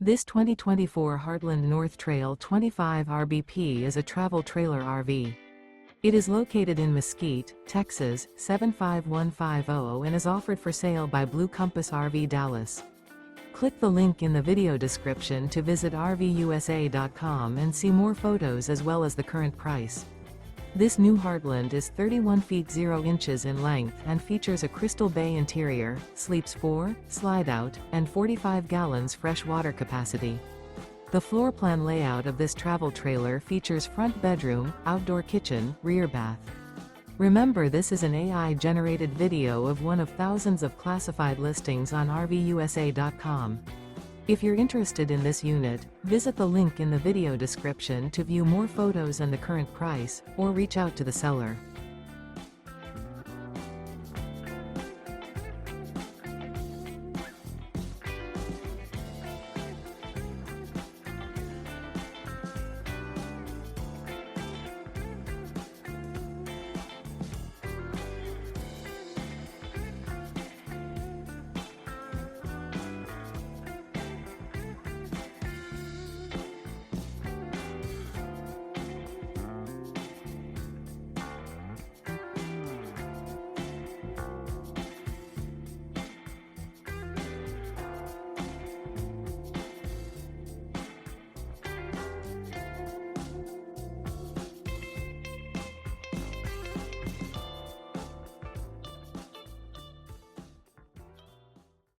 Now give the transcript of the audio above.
This 2024 Heartland North Trail 25 RBP is a travel trailer RV. It is located in Mesquite, Texas, 75150 and is offered for sale by Blue Compass RV Dallas. Click the link in the video description to visit RVUSA.com and see more photos as well as the current price. This new Heartland is 31 feet 0 inches in length and features a crystal bay interior, sleeps 4, slide-out, and 45 gallons fresh water capacity. The floor plan layout of this travel trailer features front bedroom, outdoor kitchen, rear bath. Remember, this is an AI-generated video of one of thousands of classified listings on RVUSA.com. If you're interested in this unit, visit the link in the video description to view more photos and the current price, or reach out to the seller.